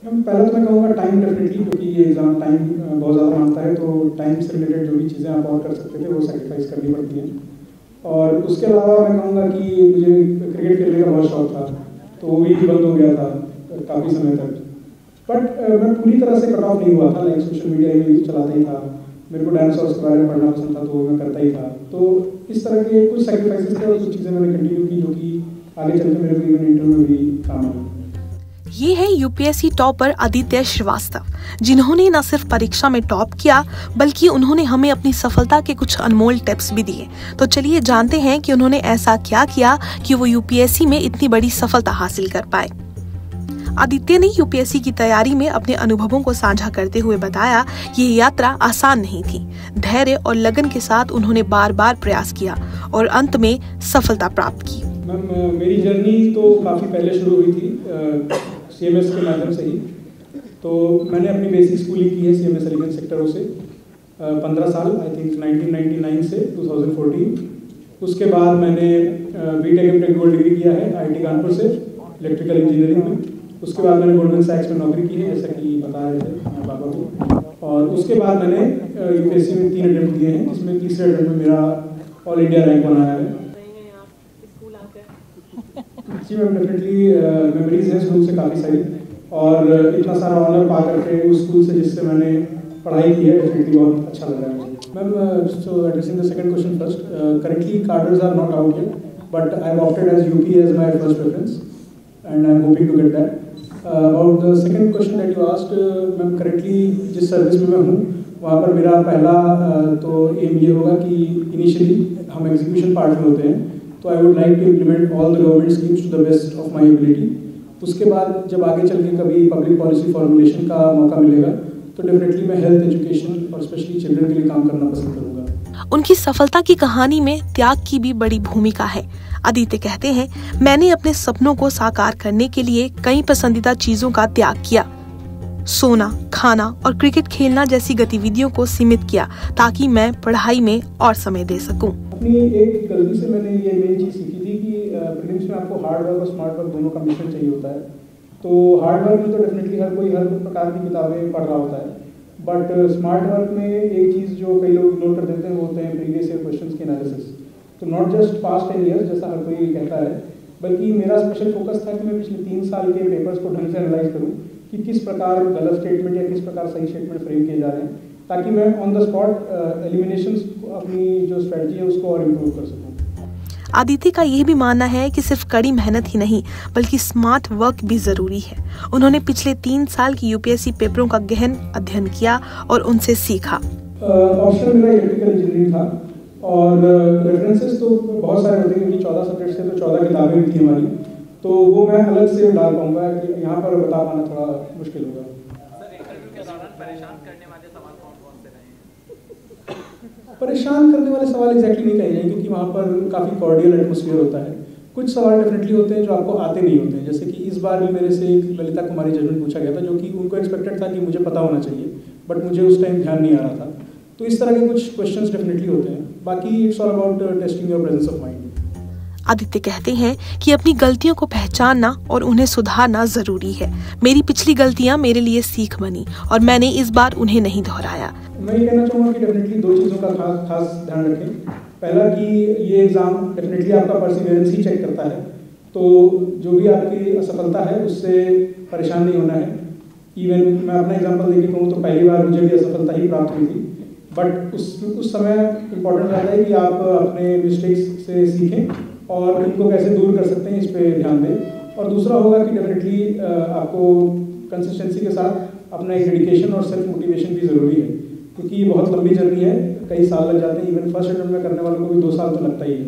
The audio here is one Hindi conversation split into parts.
पहले तो मैं कहूँगा टाइम डेफिनेटली, क्योंकि ये एग्ज़ाम टाइम बहुत ज़्यादा मांगता है, तो टाइम से रिलेटेड जो भी चीज़ें आप और कर सकते थे वो सेक्रीफाइस करनी पड़ती हैं। और उसके अलावा मैं कहूँगा कि मुझे क्रिकेट खेलने का बहुत शौक था, तो वो भी बंद हो गया था काफ़ी समय तक। बट मैं पूरी तरह से कट ऑफ नहीं हुआ था, लाइक सोशल मीडिया में चलाता ही था, मेरे को डांस और उसके बारे में पढ़ना पसंद था, तो वो मैं करता ही था। तो इस तरह के कुछ सेक्रीफाइसेस थे और कुछ चीज़ें मैंने कंटिन्यू की, जो कि आगे चलकर मेरे को इवन इंटरव्यू में भी काम आई। ये है यूपीएससी टॉपर आदित्य श्रीवास्तव, जिन्होंने न सिर्फ परीक्षा में टॉप किया बल्कि उन्होंने हमें अपनी सफलता के कुछ अनमोल टिप्स भी दिए। तो चलिए जानते हैं कि उन्होंने ऐसा क्या किया कि वो यूपीएससी में इतनी बड़ी सफलता हासिल कर पाए। आदित्य ने यूपीएससी की तैयारी में अपने अनुभवों को साझा करते हुए बताया, ये यात्रा आसान नहीं थी। धैर्य और लगन के साथ उन्होंने बार बार प्रयास किया और अंत में सफलता प्राप्त की। मैम, मेरी जर्नी तो काफ़ी पहले शुरू हुई थी CMS के माध्यम से ही। तो मैंने अपनी बेसिक स्कूलिंग की है CMS एलिगेंस सेक्टरों से 15 साल, आई थिंक 1999 से 2014। उसके बाद मैंने BTech एमटेक गोल्ड डिग्री किया है IIT कानपुर से इलेक्ट्रिकल इंजीनियरिंग में। उसके बाद मैंने गोल्डमैन सैक्स में नौकरी की है, जैसा कि बता रहे थे पापा को। और उसके बाद मैंने यूपीएससी में 3 अटेम्प्ट दिए हैं, जिसमें तीसरे अटेम्प्ट में मेरा ऑल इंडिया रैंक बना है। जी मैम, डेफिनेटली मेमोरीज हैं स्कूल से काफ़ी सारी, और इतना सारा ऑनर पा करके उस स्कूल से जिससे मैंने पढ़ाई की है, डेफिनेटली बहुत अच्छा लग रहा है मुझे। Ma'am, so addressing the second question first, currently cadres are not out yet, but I have opted as UP as my first preference and I am hoping to get that. About the second question that you asked, ma'am currently जिस सर्विस में मैं हूँ वहाँ पर मेरा पहला तो एम ये होगा कि इनिशियली हम एग्जीक्यूशन पार्ट में होते हैं, तो I would like to implement all the government schemes to the best of my ability. उसके बाद जब आगे चल के कभी पब्लिक पॉलिसी फॉर्मुलेशन का मौका मिलेगा तो डेफिनेटली मैं हेल्थ, एजुकेशन और स्पेशली चिल्ड्रन के लिए काम करना पसंद करूँगा। उनकी सफलता की कहानी में त्याग की भी बड़ी भूमिका है। आदित्य कहते हैं, मैंने अपने सपनों को साकार करने के लिए कई पसंदीदा चीजों का त्याग किया। सोना, खाना और क्रिकेट खेलना जैसी गतिविधियों को सीमित किया ताकि मैं पढ़ाई में और समय दे सकूं। अपनी एक गलती से मैंने ये मेन चीज़ सीखी थी कि प्रीलिम्स में आपको हार्ड वर्क और स्मार्ट वर्क दोनों का मिश्रण चाहिए होता है। तो हार्ड वर्क में तो डेफिनेटली हर कोई हर प्रकार की किताबें पढ़ रहा होता है, बट स्मार्ट वर्क में एक चीज़ जो कई लोग इग्नोर कर देते हैं वो होते हैं प्रीवियस ईयर क्वेश्चंस के एनालिसिस। तो नॉट जस्ट पास्ट 10 ईयर्स जैसा हर कोई कहता है, बल्कि मेरा स्पेशल फोकस था कि मैं पिछले 3 साल के पेपर्स को ढंग से एनालाइज करूँ कि किस प्रकार गलत स्टेटमेंट या किस प्रकार सही स्टेटमेंट फ्रेम किए जा रहे हैं, ताकि मैं ऑन द स्पॉट एलिमिनेशंस अपनी जो स्ट्रेटजी है उसको और इम्प्रूव कर सकूँ। आदित्य का यह भी मानना है कि सिर्फ कड़ी मेहनत ही नहीं बल्कि स्मार्ट वर्क भी जरूरी है। उन्होंने पिछले 3 साल की यूपीएससी पेपरों का गहन अध्ययन किया और उनसे सीखा। ऑप्शन मेरा इलेक्ट्रिकल इंजीनियरिंग था और रेफरेंसेस तो बहुत सारे होते हैं क्योंकि 14 सब्जेक्ट्स थे तो 14 किताबें भी थी हमारी, तो वो मैं अलग से डाल पाऊंगा कि यहाँ पर बता पाना थोड़ा मुश्किल होगा। परेशान करने वाले सवाल एग्जैक्टली नहीं कहे जाएंगे क्योंकि वहाँ पर काफ़ी कॉर्डियल एटमोसफियर होता है। कुछ सवाल डेफिनेटली होते हैं जो आपको आते नहीं होते हैं, जैसे कि इस बार भी मेरे से एक ललिता कुमारी जजमेंट पूछा गया था जो कि उनको एक्सपेक्टेड था कि मुझे पता होना चाहिए, बट मुझे उस टाइम ध्यान नहीं आ रहा था। तो इस तरह के कुछ क्वेश्चंस डेफिनेटली होते हैं, बाकी it's all about testing your presence of mind. Aditya कहते हैं कि अपनी गलतियों को पहचानना और उन्हें सुधारना जरूरी है। मेरी पिछली गलतियां मेरे लिए सीख बनी और मैंने इस बार उन्हें नहीं दोहराया। मैं ये कहना चाहूँगा कि डेफिनेटली 2 चीज़ों का खास ध्यान रखें। पहला कि ये एग्ज़ाम डेफिनेटली आपका परसिवियरेंस ही चेक करता है, तो जो भी आपकी असफलता है उससे परेशान नहीं होना है। इवन मैं अपना एग्जांपल देके कहूँ तो पहली बार मुझे भी असफलता ही प्राप्त हुई थी, बट उस समय इम्पोर्टेंट रहता है कि आप अपने मिस्टेक्स से सीखें और इनको कैसे दूर कर सकते हैं इस पे ध्यान दें। और दूसरा होगा कि डेफिनेटली आपको कंसिस्टेंसी के साथ अपना एक डेडिकेशन और सेल्फ मोटिवेशन भी ज़रूरी है, क्योंकि ये बहुत लंबी जर्नी है, कई साल लग जाते हैं। इवन फर्स्ट अटेम्प्ट में करने वालों को भी 2 साल तो लगता ही है,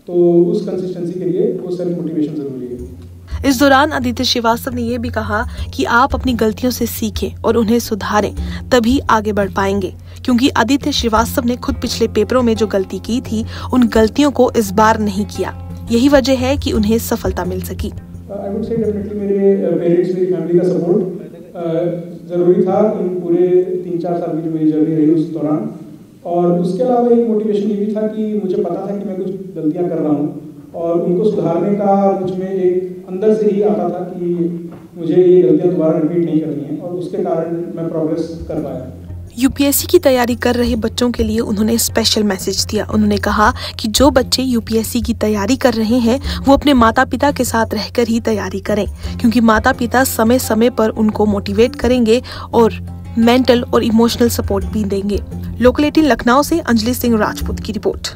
तो उस कंसिस्टेंसी के लिए वो सेल्फ मोटिवेशन ज़रूरी है। इस दौरान आदित्य श्रीवास्तव ने यह भी कहा कि आप अपनी गलतियों से सीखें और उन्हें सुधारें, तभी आगे बढ़ पाएंगे। क्योंकि आदित्य श्रीवास्तव ने खुद पिछले पेपरों में जो गलती की थी उन गलतियों को इस बार नहीं किया। यही वजह है कि उन्हें सफलता मिल सकी। आई वुड से डेफिनेटली मेरे पेरेंट्स, मेरी फैमिली का सपोर्ट ज़रूरी था इन पूरे 3-4 साल की जो मेरी जर्नी रही उस दौरान। और उसके अलावा एक मोटिवेशन ये भी था कि मुझे पता था कि मैं कुछ गलतियाँ कर रहा हूँ और उनको सुधारने का मुझ में एक अंदर से ही आता था कि मुझे ये गलतियाँ दोबारा रिपीट नहीं करनी है, और उसके कारण मैं प्रोग्रेस कर पाया। यूपीएससी की तैयारी कर रहे बच्चों के लिए उन्होंने स्पेशल मैसेज दिया। उन्होंने कहा कि जो बच्चे यूपीएससी की तैयारी कर रहे हैं वो अपने माता पिता के साथ रहकर ही तैयारी करें, क्योंकि माता पिता समय समय पर उनको मोटिवेट करेंगे और मेंटल और इमोशनल सपोर्ट भी देंगे। लोकल 18 लखनऊ से अंजलि सिंह राजपूत की रिपोर्ट।